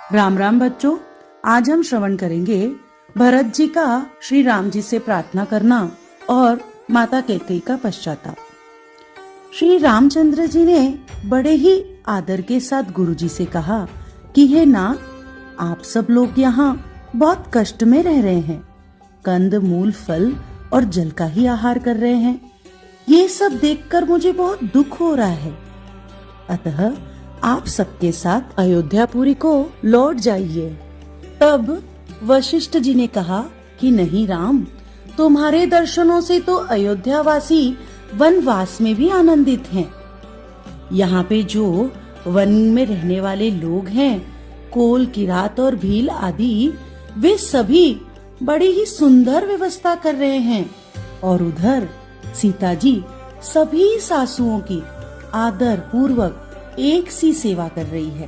राम राम बच्चों, आज हम श्रवण करेंगे भरत जी का श्री राम जी से प्रार्थना करना और माता कैकेयी का पश्चाताप। श्री रामचंद्र जी ने बड़े ही आदर के साथ गुरु जी से कहा कि हे नाथ, आप सब लोग यहाँ बहुत कष्ट में रह रहे हैं, कंद मूल फल और जल का ही आहार कर रहे हैं। ये सब देखकर मुझे बहुत दुख हो रहा है, अतः आप सबके साथ अयोध्यापुरी को लौट जाइए। तब वशिष्ठ जी ने कहा कि नहीं राम, तुम्हारे दर्शनों से तो अयोध्यावासी वनवास में भी आनंदित हैं। यहाँ पे जो वन में रहने वाले लोग हैं, कोल, किरात और भील आदि, वे सभी बड़ी ही सुंदर व्यवस्था कर रहे हैं और उधर सीता जी सभी सासुओं की आदर पूर्वक एक सी सेवा कर रही है।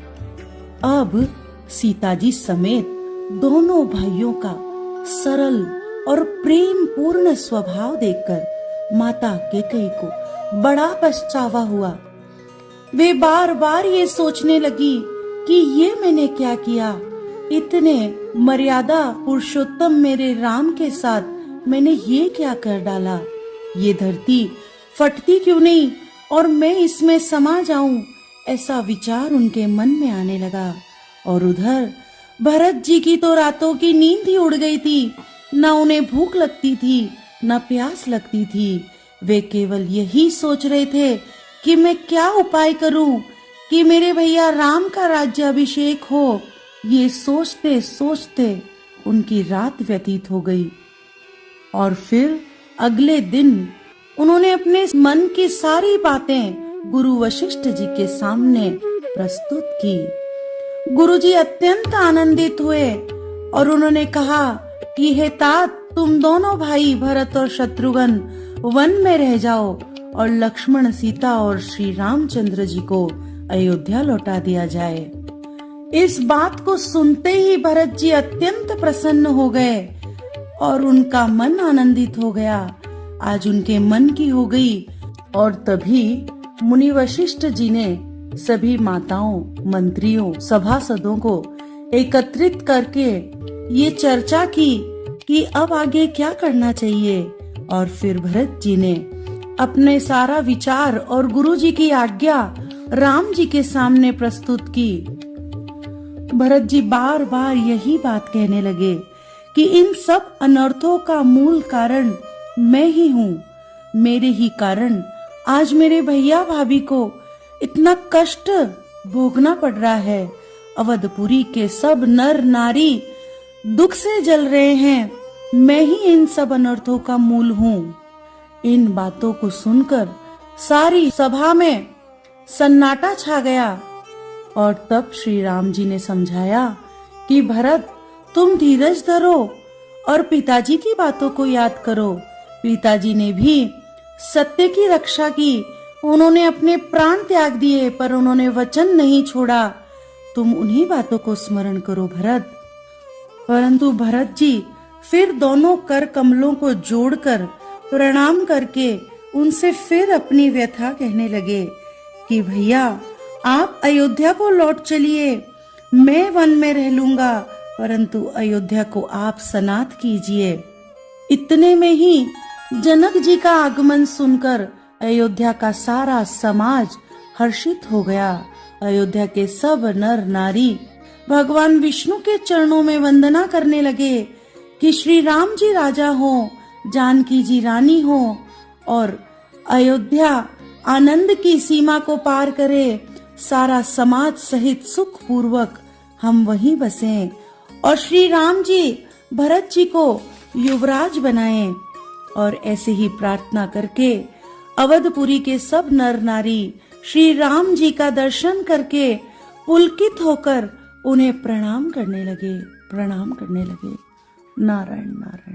अब सीता जी समेत दोनों भाइयों का सरल और प्रेम पूर्ण स्वभाव देखकर माता कैकेयी को बड़ा पछतावा हुआ। वे बार बार ये सोचने लगी कि ये मैंने क्या किया, इतने मर्यादा पुरुषोत्तम मेरे राम के साथ मैंने ये क्या कर डाला। ये धरती फटती क्यों नहीं और मैं इसमें समा जाऊं, ऐसा विचार उनके मन में आने लगा। और उधर भरत जी की तो रातों की नींद ही उड़ गई थी, न उन्हें भूख लगती थी न प्यास लगती थी। वे केवल यही सोच रहे थे कि मैं क्या उपाय करूं कि मेरे भैया राम का राज्याभिषेक हो। ये सोचते सोचते उनकी रात व्यतीत हो गई और फिर अगले दिन उन्होंने अपने मन की सारी बातें गुरु वशिष्ठ जी के सामने प्रस्तुत की। गुरु जी अत्यंत आनंदित हुए और उन्होंने कहा कि हे तात, तुम दोनों भाई भरत और शत्रुघ्न वन में रह जाओ और लक्ष्मण, सीता और श्री रामचंद्र जी को अयोध्या लौटा दिया जाए। इस बात को सुनते ही भरत जी अत्यंत प्रसन्न हो गए और उनका मन आनंदित हो गया। आज उनके मन की हो गई। और तभी मुनि वशिष्ठ जी ने सभी माताओं, मंत्रियों, सभासदों को एकत्रित करके ये चर्चा की कि अब आगे क्या करना चाहिए। और फिर भरत जी ने अपने सारा विचार और गुरु जी की आज्ञा राम जी के सामने प्रस्तुत की। भरत जी बार बार यही बात कहने लगे कि इन सब अनर्थों का मूल कारण मैं ही हूँ। मेरे ही कारण आज मेरे भैया भाभी को इतना कष्ट भोगना पड़ रहा है। अवधपुरी के सब नर नारी दुख से जल रहे हैं। मैं ही इन सब अनर्थों का मूल हूँ। इन बातों को सुनकर सारी सभा में सन्नाटा छा गया। और तब श्री राम जी ने समझाया कि भरत, तुम धीरज धरो और पिताजी की बातों को याद करो। पिताजी ने भी सत्य की रक्षा की, उन्होंने अपने प्राण त्याग दिए पर उन्होंने वचन नहीं छोड़ा। तुम उन्हीं बातों को स्मरण करो भरत। परंतु भरत जी फिर दोनों कर कमलों को जोड़कर प्रणाम करके उनसे फिर अपनी व्यथा कहने लगे कि भैया, आप अयोध्या को लौट चलिए, मैं वन में रह लूंगा, परंतु अयोध्या को आप सनाथ कीजिए। इतने में ही जनक जी का आगमन सुनकर अयोध्या का सारा समाज हर्षित हो गया। अयोध्या के सब नर नारी भगवान विष्णु के चरणों में वंदना करने लगे कि श्री राम जी राजा हो, जानकी जी रानी हो और अयोध्या आनंद की सीमा को पार करे। सारा समाज सहित सुख पूर्वक हम वहीं बसें और श्री राम जी भरत जी को युवराज बनाएं। और ऐसे ही प्रार्थना करके अवधपुरी के सब नर नारी श्री राम जी का दर्शन करके पुलकित होकर उन्हें प्रणाम करने लगे। नारायण नारायण।